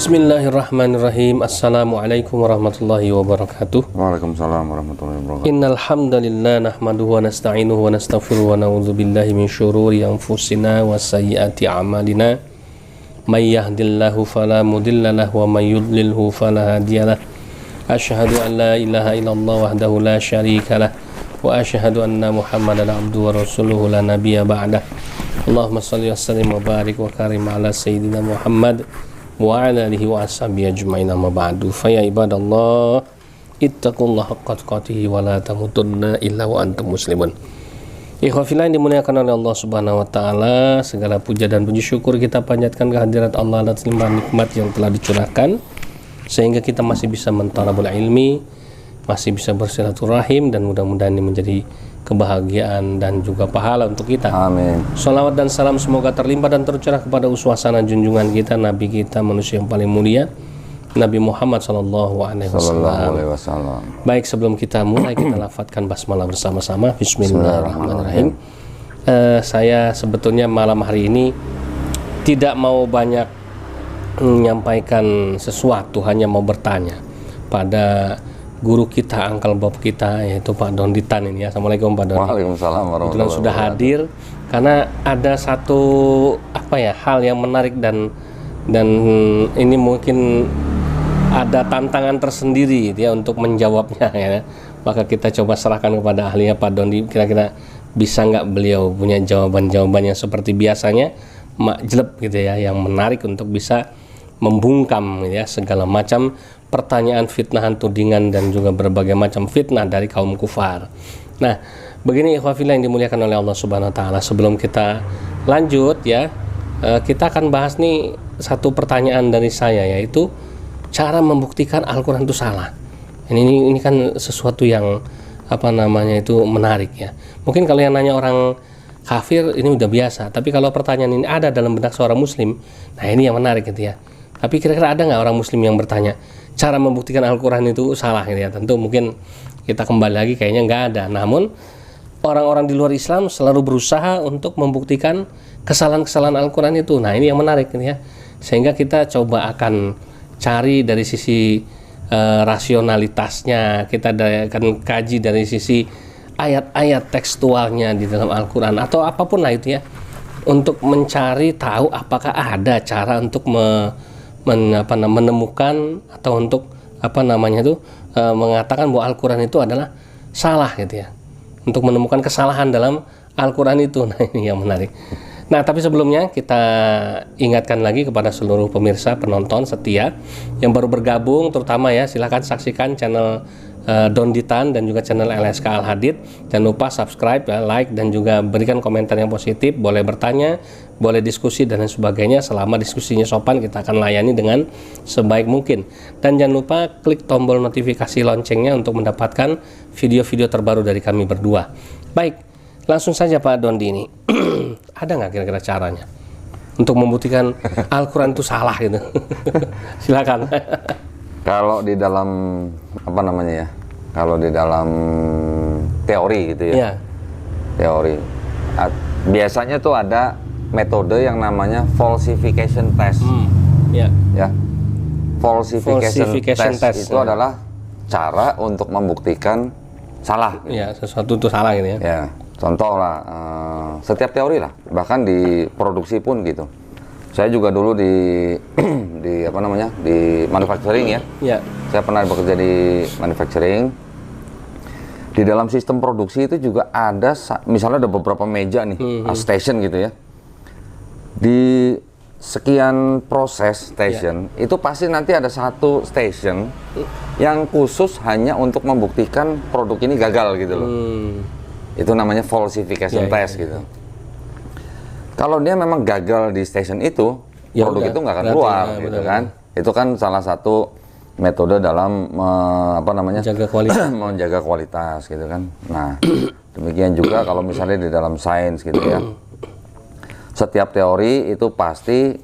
Bismillahirrahmanirrahim. Assalamualaikum warahmatullahi wabarakatuh. Waalaikumsalam warahmatullahi wabarakatuh. Innal hamdalillah nahmaduhu wa nasta'inuhu wa nastaghfiruhu wa na'udzu billahi min syururi anfusina wa sayyiati a'malina. May yahdihillahu fala mudilla lahu wa may yudlilhu fala hadiyalah. Asyhadu an la ilaha illallah wahdahu la syarika lah wa asyhadu anna Muhammadan abduhu wa rasuluhu la nabiyya ba'dah. Allahumma shalli wa sallim wa barik wa karim ala sayyidina Muhammad wa ala alihi wa ashabihi ajma'in, amma ba'du. Fa ya ibadallah ittaqullaha haqqa tuqatih wa la tamutunna illa wa antum muslimun. Ikhwah fillah yang dimuliakan oleh Allah Subhanahu wa taala, segala puja dan puji syukur kita panjatkan kehadirat Allah atas limpahan nikmat yang telah dicurahkan sehingga kita masih bisa mentalabul ilmi, masih bisa bersilaturahim, dan mudah-mudahan ini menjadi kebahagiaan dan juga pahala untuk kita. Amin. Salawat dan salam semoga terlimpah dan tercurah kepada uswasana junjungan kita, Nabi kita, manusia yang paling mulia, Nabi Muhammad sallallahu alaihi wasallam. Baik, sebelum kita mulai, kita lafadzkan basmalah bersama-sama. Bismillahirrahmanirrahim. Saya sebetulnya malam hari ini tidak mau banyak menyampaikan sesuatu, hanya mau bertanya pada guru kita, angkel bob kita, yaitu Pak Donditan ini ya. Assalamualaikum Pak Dondi. Waalaikumsalam warahmatullahi wabarakatuh. Sudah hadir karena ada satu hal yang menarik dan ini mungkin ada tantangan tersendiri ya untuk menjawabnya ya. Maka kita coba serahkan kepada ahlinya Pak Dondi. Kira-kira bisa nggak beliau punya jawaban-jawaban yang seperti biasanya makjleb gitu ya, yang menarik untuk bisa membungkam ya segala macam pertanyaan, fitnahan, tudingan, dan juga berbagai macam fitnah dari kaum kufar. Nah, begini ikhwah fillah yang dimuliakan oleh Allah Subhanahu wa taala, sebelum kita lanjut ya, kita akan bahas nih satu pertanyaan dari saya, yaitu cara membuktikan Al-Qur'an itu salah. Ini kan sesuatu yang itu menarik ya. Mungkin kalau yang nanya orang kafir ini udah biasa, tapi kalau pertanyaan ini ada dalam benak seorang muslim, nah ini yang menarik gitu ya. Tapi kira-kira ada nggak orang muslim yang bertanya cara membuktikan Al-Quran itu salah gitu ya? Tentu mungkin kita kembali lagi kayaknya nggak ada. Namun orang-orang di luar Islam selalu berusaha untuk membuktikan kesalahan-kesalahan Al-Quran itu. Nah ini yang menarik gitu ya. Sehingga kita coba akan cari dari sisi rasionalitasnya, kita akan kaji dari sisi ayat-ayat tekstualnya di dalam Al-Quran atau apapun lah itu ya, untuk mencari tahu apakah ada cara untuk menemukan atau untuk mengatakan bahwa Al-Quran itu adalah salah gitu ya, untuk menemukan kesalahan dalam Al-Quran itu. Nah ini yang menarik. Nah tapi sebelumnya kita ingatkan lagi kepada seluruh pemirsa penonton setia yang baru bergabung, terutama ya, silahkan saksikan channel Donditan dan juga channel LSK Al Hadid. Jangan lupa subscribe ya, like, dan juga berikan komentar yang positif. Boleh bertanya, boleh diskusi dan lain sebagainya. Selama diskusinya sopan, kita akan layani dengan sebaik mungkin. Dan jangan lupa klik tombol notifikasi loncengnya untuk mendapatkan video-video terbaru dari kami berdua. Baik, langsung saja Pak Dondi ini. Ada nggak kira-kira caranya untuk membuktikan Al-Quran itu salah gitu? Silakan. Kalau di dalam kalau di dalam teori gitu ya, teori biasanya tuh ada metode yang namanya falsification test. Ya, falsification test itu adalah cara untuk membuktikan salah. Ya, sesuatu itu salah gitu ya. Ya, contoh lah, setiap teori lah, bahkan di produksi pun gitu. Saya juga dulu di manufacturing ya. Saya pernah bekerja di manufacturing. Di dalam sistem produksi itu juga ada, misalnya ada beberapa meja nih, station gitu ya. Di sekian proses station, itu pasti nanti ada satu station yang khusus hanya untuk membuktikan produk ini gagal gitu loh. Itu namanya falsification test gitu. Kalau dia memang gagal di station itu, ya produk itu nggak akan keluar, gitu kan? Itu kan salah satu metode dalam menjaga kualitas, gitu kan? Nah, demikian juga kalau misalnya di dalam sains, gitu ya. Setiap teori itu pasti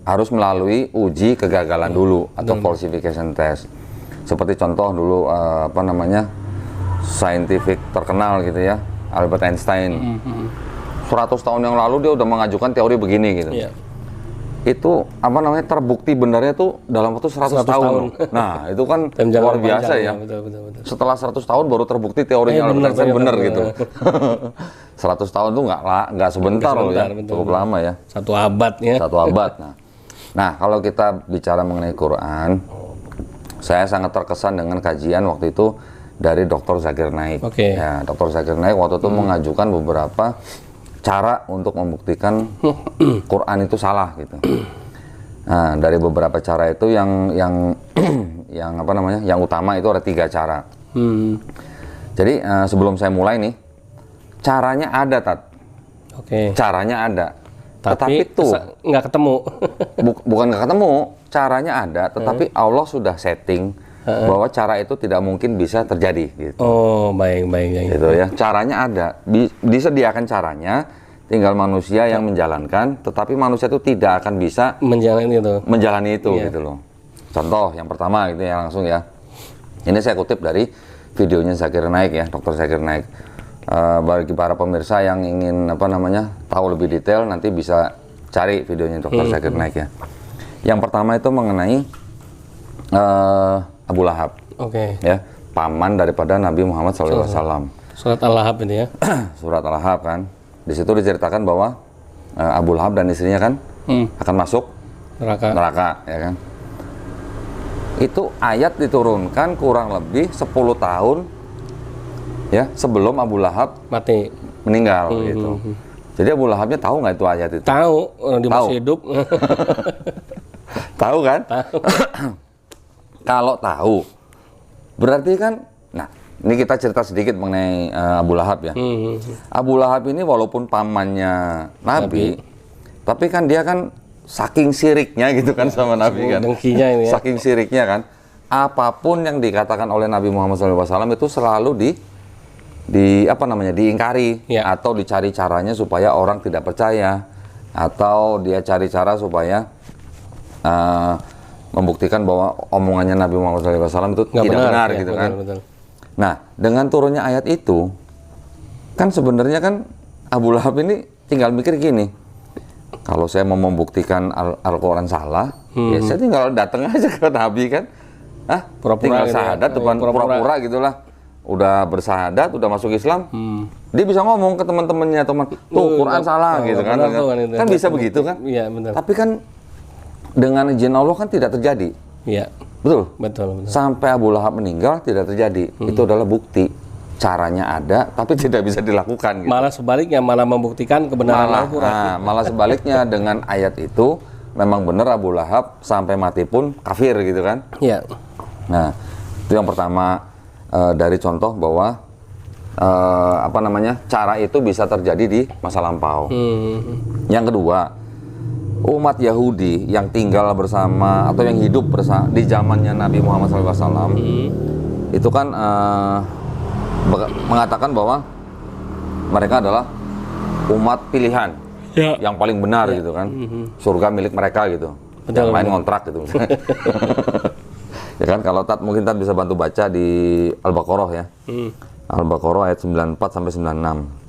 harus melalui uji kegagalan dulu atau falsification test. Seperti contoh dulu scientific terkenal gitu ya, Albert Einstein. 100 tahun yang lalu dia udah mengajukan teori begini gitu. itu apa namanya terbukti benarnya tuh dalam waktu 100 tahun. Nah, itu kan luar biasa ya. Betul. Setelah 100 tahun baru terbukti teorinya Albert Einstein benar gitu. 100 tahun tuh nggak sebentar loh ya. Cukup lama ya. 1 abad ya. 1 abad. Nah, kalau kita bicara mengenai Quran, saya sangat terkesan dengan kajian waktu itu dari Dr. Zakir Naik. Ya, Dr. Zakir Naik waktu itu mengajukan beberapa cara untuk membuktikan Quran itu salah gitu. Nah, dari beberapa cara itu yang apa namanya? Yang utama itu ada 3 cara. Jadi sebelum saya mulai nih, caranya ada, Tat. Caranya ada. Tetapi tuh nggak ketemu. Bukan nggak ketemu, caranya ada, tetapi Allah sudah setting bahwa cara itu tidak mungkin bisa terjadi gitu. Oh, baik. Gitu ya. Caranya ada, disediakan caranya, tinggal manusia yang menjalankan, tetapi manusia itu tidak akan bisa menjalani itu gitu loh. Contoh yang pertama gitu ya, langsung ya. Ini saya kutip dari videonya Zakir Naik ya, Dr. Zakir Naik. Bagi para pemirsa yang ingin apa namanya tahu lebih detail, nanti bisa cari videonya Dr. Zakir Naik ya. Yang pertama itu mengenai Abu Lahab, ya, paman daripada Nabi Muhammad SAW. Surat Al-Lahab ini ya. Surat Al-Lahab kan, di situ diceritakan bahwa Abu Lahab dan istrinya kan akan masuk neraka, ya kan. Itu ayat diturunkan kurang lebih 10 tahun ya sebelum Abu Lahab meninggal gitu. Jadi Abu Lahabnya tahu nggak itu ayat itu? Tahu, dia masih hidup. Tahu kan? Tahu. Kalau tahu, berarti kan, nah ini kita cerita sedikit mengenai Abu Lahab ya. Abu Lahab ini walaupun pamannya Nabi, tapi kan dia kan saking siriknya gitu kan sama Nabi kan. Ini ya. Saking siriknya kan, apapun yang dikatakan oleh Nabi Muhammad SAW itu selalu diingkari atau dicari caranya supaya orang tidak percaya, atau dia cari cara supaya membuktikan bahwa omongannya Nabi Muhammad SAW itu tidak benar ya, gitu kan. Betul. Nah, dengan turunnya ayat itu, kan sebenarnya kan Abu Lahab ini tinggal mikir gini, kalau saya mau membuktikan Al-Quran salah, ya saya tinggal datang aja ke Nabi kan, tinggal syahadat depan pura-pura gitulah, udah bersahadat, udah masuk Islam, dia bisa ngomong ke teman-temannya, tuh Quran salah gitu kan, kan bisa begitu kan. Iya, benar. Tapi kan dengan izin Allah kan tidak terjadi. Iya. Betul. Sampai Abu Lahab meninggal tidak terjadi. Itu adalah bukti. Caranya ada, tapi tidak bisa dilakukan. Gitu. Malah sebaliknya, malah membuktikan kebenaran Al-Quran. Malah sebaliknya dengan ayat itu, memang benar Abu Lahab sampai mati pun kafir gitu kan. Iya. Nah, itu yang pertama dari contoh bahwa cara itu bisa terjadi di masa lampau. Yang kedua, umat Yahudi yang tinggal bersama atau yang hidup bersama di zamannya Nabi Muhammad SAW itu kan mengatakan bahwa mereka adalah umat pilihan yang paling benar gitu kan, surga milik mereka gitu, yang lain ngontrak gitu. Ya kan, kalau mungkin Tat bisa bantu baca di Al-Baqarah ya, Al-Baqarah ayat 94 sampai 96.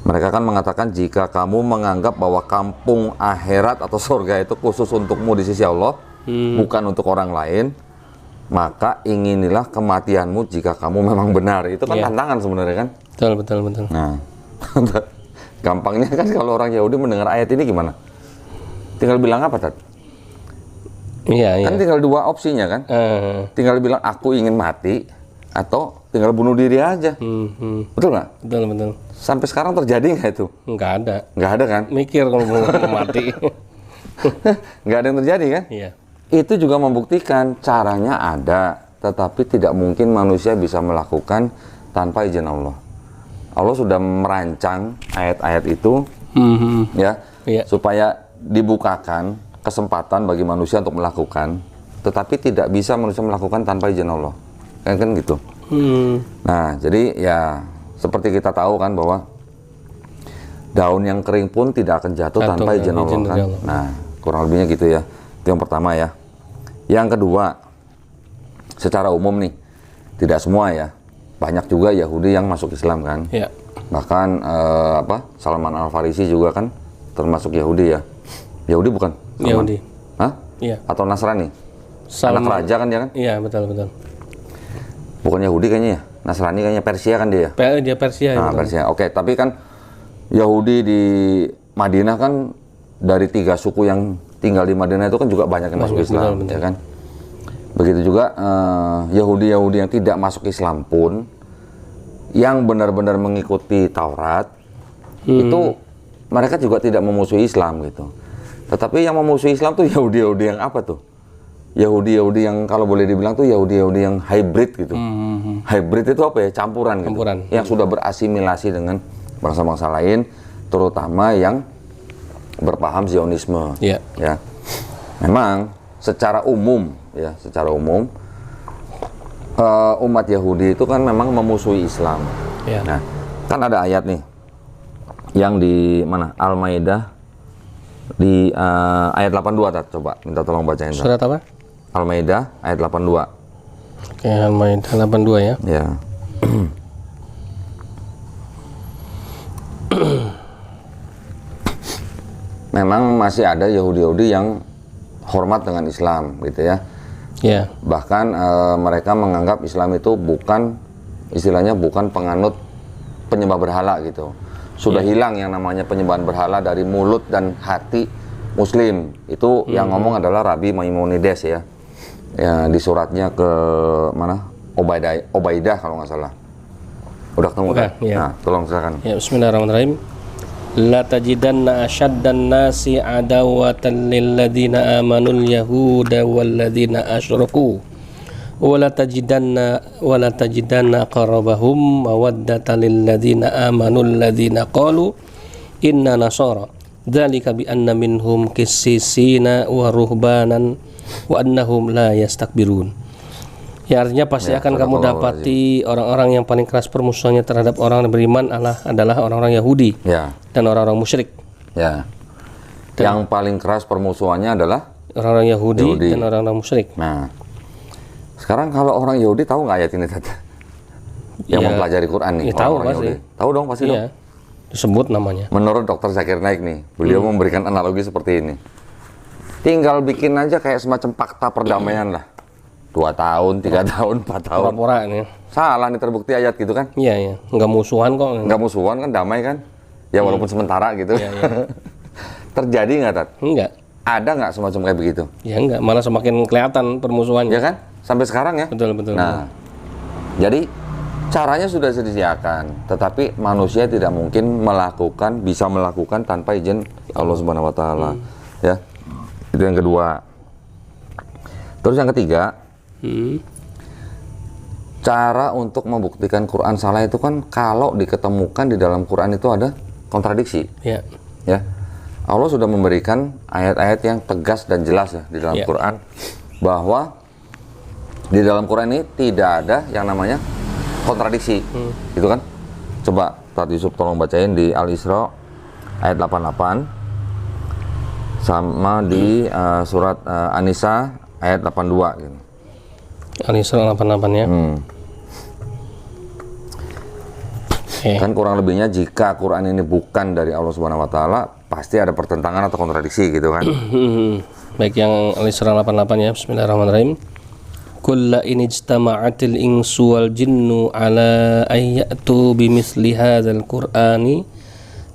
Mereka kan mengatakan, jika kamu menganggap bahwa kampung akhirat atau surga itu khusus untukmu di sisi Allah, bukan untuk orang lain, maka inginilah kematianmu jika kamu memang benar. Itu kan tantangan sebenarnya kan? Betul. Nah, gampangnya kan kalau orang Yahudi mendengar ayat ini gimana? Tinggal bilang apa, Tat? Iya. Kan tinggal 2 opsinya kan? Tinggal bilang aku ingin mati, atau tinggal bunuh diri aja. Betul nggak? Betul. Sampai sekarang terjadi nggak itu? Nggak ada. Nggak ada kan? Mikir kalau mau mati. Nggak ada yang terjadi kan? Iya. Itu juga membuktikan caranya ada, tetapi tidak mungkin manusia bisa melakukan tanpa izin Allah. Allah sudah merancang ayat-ayat itu, supaya dibukakan kesempatan bagi manusia untuk melakukan, tetapi tidak bisa manusia melakukan tanpa izin Allah. Kan gitu. Nah, jadi ya seperti kita tahu kan bahwa daun yang kering pun tidak akan jatuh tanpa izin Allah kan. Nah, kurang lebihnya gitu ya. Itu yang pertama ya. Yang kedua, secara umum nih, tidak semua ya. Banyak juga Yahudi yang masuk Islam kan. Ya. Bahkan Salman Al-Farisi juga kan termasuk Yahudi ya. Yahudi bukan? Salman? Yahudi. Hah? Iya. Atau Nasrani? Salman. Anak raja kan dia kan? Iya, betul. Bukan Yahudi kayaknya ya? Nasrani kayaknya, Persia kan dia? Dia Persia. Nah, gitu. Persia. Oke, tapi kan Yahudi di Madinah kan dari 3 suku yang tinggal di Madinah itu kan juga banyak yang masuk Islam, betul. ya kan? Begitu juga Yahudi-Yahudi yang tidak masuk Islam pun, yang benar-benar mengikuti Taurat, itu mereka juga tidak memusuhi Islam gitu. Tetapi yang memusuhi Islam tuh Yahudi-Yahudi yang apa tuh? Yahudi-Yahudi yang kalau boleh dibilang tuh Yahudi-Yahudi yang hybrid gitu. Hybrid itu apa ya? Campuran gitu. Yang sudah berasimilasi dengan bangsa-bangsa lain, terutama yang berpaham Zionisme. Iya. Ya. Memang secara umum umat Yahudi itu kan memang memusuhi Islam. Iya. Nah, kan ada ayat nih yang di mana? Al-Maidah di ayat 82, Tat. Coba minta tolong bacain. Surat apa? Al-Maidah ayat 82. Oke, Al-Maidah 82 ya. Ya. Memang masih ada Yahudi-Yahudi yang hormat dengan Islam gitu ya. Iya. Bahkan mereka menganggap Islam itu bukan, istilahnya bukan penganut penyembah berhala gitu. Sudah hilang yang namanya penyembahan berhala dari mulut dan hati Muslim. Itu yang ngomong adalah Rabi Maimonides ya. Ya, di suratnya ke mana? Ubaidah kalau nggak salah. Udah ketemu kan? Ya. Nah, tolong silakan. Ya, bismillahirrahmanirrahim. La tajidanna asyaddan nasi adawatan lil ladzina amanul yahuda wal ladzina asyraku. Wa la tajidanna qarabahum mawaddatan lil ladzina amanul ladzina qalu inna nasara. Dzalika bi anna minhum qissisina wa ruhbanan wa annahum la yastakbirun. Ya, artinya pasti akan kamu dapati orang-orang yang paling keras permusuhannya terhadap orang yang beriman adalah orang-orang Yahudi dan orang-orang musyrik. Ya. Yang paling keras permusuhannya adalah orang-orang Yahudi dan orang-orang musyrik. Nah, sekarang kalau orang Yahudi tahu nggak ayat ini, Tata? Yang mempelajari Quran nih, orang Yahudi. Tahu dong, pasti dong. Disebut namanya. Menurut Dr. Zakir Naik nih, beliau memberikan analogi seperti ini. Tinggal bikin aja kayak semacam fakta perdamaian lah. 2 tahun, 3 tahun, 4 tahun. Pura-pura nih. Salah nih, terbukti ayat gitu kan? Iya. Nggak musuhan kok. Nggak musuhan kan, damai kan? Ya walaupun sementara gitu. Iya. Terjadi nggak, Tat? Enggak. Ada nggak semacam kayak begitu? Ya enggak, malah semakin kelihatan permusuhannya. Ya kan? Sampai sekarang ya? Betul. Nah, jadi caranya sudah disediakan, tetapi manusia tidak mungkin bisa melakukan tanpa izin Allah Subhanahu wa taala. Ya. Itu yang kedua. Terus yang ketiga, cara untuk membuktikan Quran salah itu kan kalau diketemukan di dalam Quran itu ada kontradiksi. Ya. Allah sudah memberikan ayat-ayat yang tegas dan jelas ya di dalam Quran, bahwa di dalam Quran ini tidak ada yang namanya kontradiksi. Gitu kan? Coba Tat Yusuf tolong bacain di Al-Isra ayat 88 sama di surat An-Nisa ayat 82 gitu. Al-Isra 88 ya. Kan kurang lebihnya jika Quran ini bukan dari Allah Subhanahu wa taala, pasti ada pertentangan atau kontradiksi gitu kan. Baik, yang Al-Isra 88 ya. Bismillahirrahmanirrahim. Kulla in ijtama'atil insu wal jinnu ala ayyatu bimithli hadzal qur'ani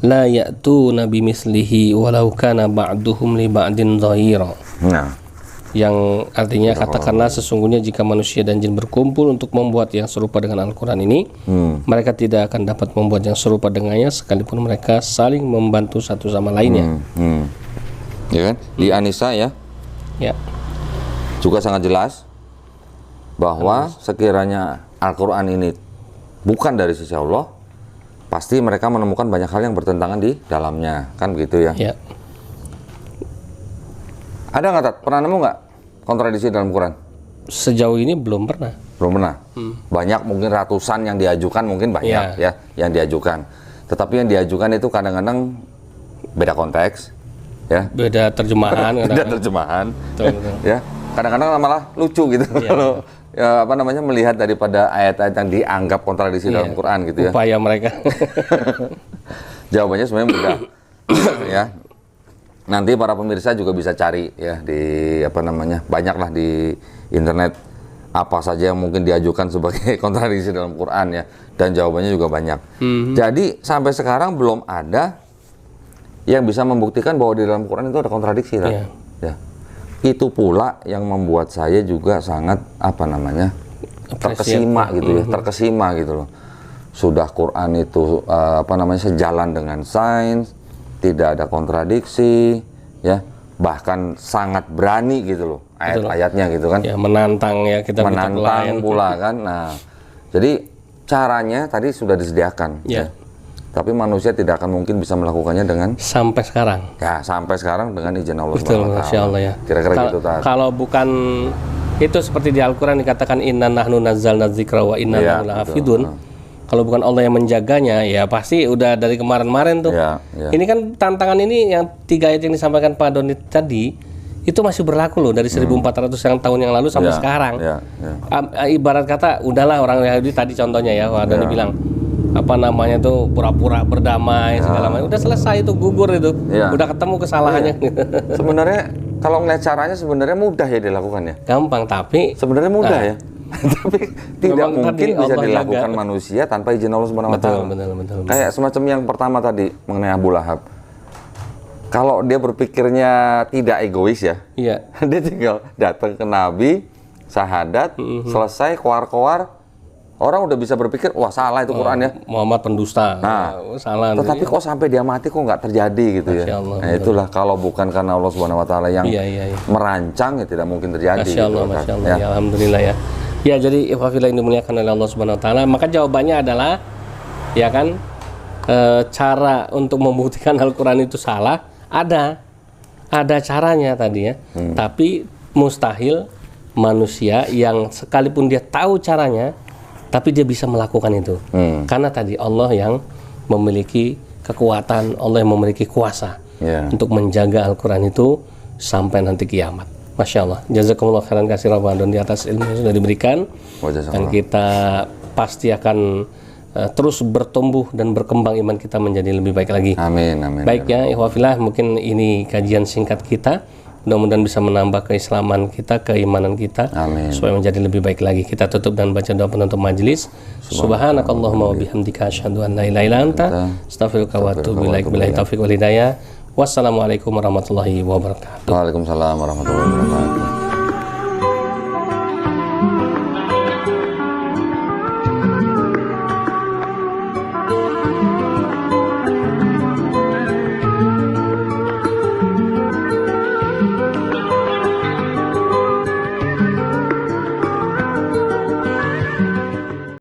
la ya'tuna bimithlihi walau kana ba'duhum li ba'din dhahira. Nah, yang artinya katakanlah sesungguhnya jika manusia dan jin berkumpul untuk membuat yang serupa dengan Al-Quran ini, mereka tidak akan dapat membuat yang serupa dengannya sekalipun mereka saling membantu satu sama lainnya. Ya kan? Di An-Nisa ya juga sangat jelas bahwa sekiranya Al-Quran ini bukan dari sisi Allah, pasti mereka menemukan banyak hal yang bertentangan di dalamnya, kan begitu ya? Ada nggak, Tat? Pernah nemu nggak kontradiksi dalam Quran? Sejauh ini belum pernah. Belum pernah. Banyak, mungkin ratusan yang diajukan, mungkin banyak ya yang diajukan. Tetapi yang diajukan itu kadang-kadang beda konteks, ya. Beda terjemahan. Beda terjemahan. Betul. Ya. Kadang-kadang malah lucu gitu kalau melihat daripada ayat-ayat yang dianggap kontradiksi dalam Quran gitu ya. Upaya mereka. Jawabannya sebenarnya mudah. Ya. nanti para pemirsa juga bisa cari ya di apa namanya, banyaklah di internet apa saja yang mungkin diajukan sebagai kontradiksi dalam Quran ya, dan jawabannya juga banyak. Jadi sampai sekarang belum ada yang bisa membuktikan bahwa di dalam Quran itu ada kontradiksi kan? Ya. Itu pula yang membuat saya juga sangat apa namanya, terkesima gitu ya, terkesima gitu loh. Sudah Quran itu apa namanya, sejalan dengan sains, tidak ada kontradiksi ya, bahkan sangat berani gitu loh ayat-ayatnya gitu kan ya, menantang ya, kita menantang pula kan. Nah, jadi caranya tadi sudah disediakan ya, tapi manusia tidak akan mungkin bisa melakukannya dengan sampai sekarang dengan izin Allah Betul, Subhanahu wa Masya Allah ya. Kira-kira gitu tadi. Kalau bukan itu, seperti di Al-Quran dikatakan inna nahnu nazzalna dzikra wa inna lahu lahafidun. Kalau bukan Allah yang menjaganya, ya pasti udah dari kemarin-kemarin tuh. Ini kan tantangan ini yang 3 ayat yang disampaikan Pak Doni tadi, itu masih berlaku loh dari 1400 tahun yang lalu sampai sekarang. Ibarat kata, udahlah orang Yahudi tadi contohnya ya, Pak Doni bilang, apa namanya tuh, pura-pura berdamai segala macam. Udah selesai itu, gugur itu. Udah ketemu kesalahannya. Sebenarnya kalau ngeliat caranya sebenarnya mudah ya dilakukan ya. Gampang, tapi sebenarnya mudah ya. Tapi tidak mungkin bisa dilakukan manusia tanpa izin Allah Subhanahu wa taala. Betul. Kayak semacam yang pertama tadi mengenai Abu Lahab. Kalau dia berpikirnya tidak egois ya, dia tinggal datang ke Nabi, syahadat, selesai, koar-koar, orang udah bisa berpikir, wah salah itu Quran ya. Muhammad pendusta. Nah, salah. Tetapi kok sampai dia mati kok nggak terjadi gitu ya. Allah, nah itulah kalau bukan karena Allah Subhanahu wa taala yang merancang, ya tidak mungkin terjadi. Masya Allah, gitu, Masya Allah. Ya, alhamdulillah ya. Ya, jadi ikhwafillah yang dimuliakan oleh Allah Subhanahu wa taala, maka jawabannya adalah ya kan, cara untuk membuktikan Al-Qur'an itu salah ada caranya tadi ya. Tapi mustahil manusia yang sekalipun dia tahu caranya tapi dia bisa melakukan itu. Karena tadi Allah yang memiliki kekuatan, Allah yang memiliki kuasa untuk menjaga Al-Qur'an itu sampai nanti kiamat. Masya Allah, jazakumullah khairan katsiran dan di atas ilmu yang sudah diberikan, dan kita pasti akan terus bertumbuh dan berkembang iman kita menjadi lebih baik lagi. Amin, amin. Baik ya, ikhwafillah, mungkin ini kajian singkat kita, mudah-mudahan bisa menambah keislaman kita, keimanan kita, supaya menjadi lebih baik lagi. Kita tutup dan baca doa penutup majelis. Subhanakallahumma wa bihamdika asyhadu an la ilaha illa anta astaghfiruka wa atubu ilaik. Billahi taufiq wal hidayah. Wassalamualaikum warahmatullahi wabarakatuh. Waalaikumsalam warahmatullahi wabarakatuh.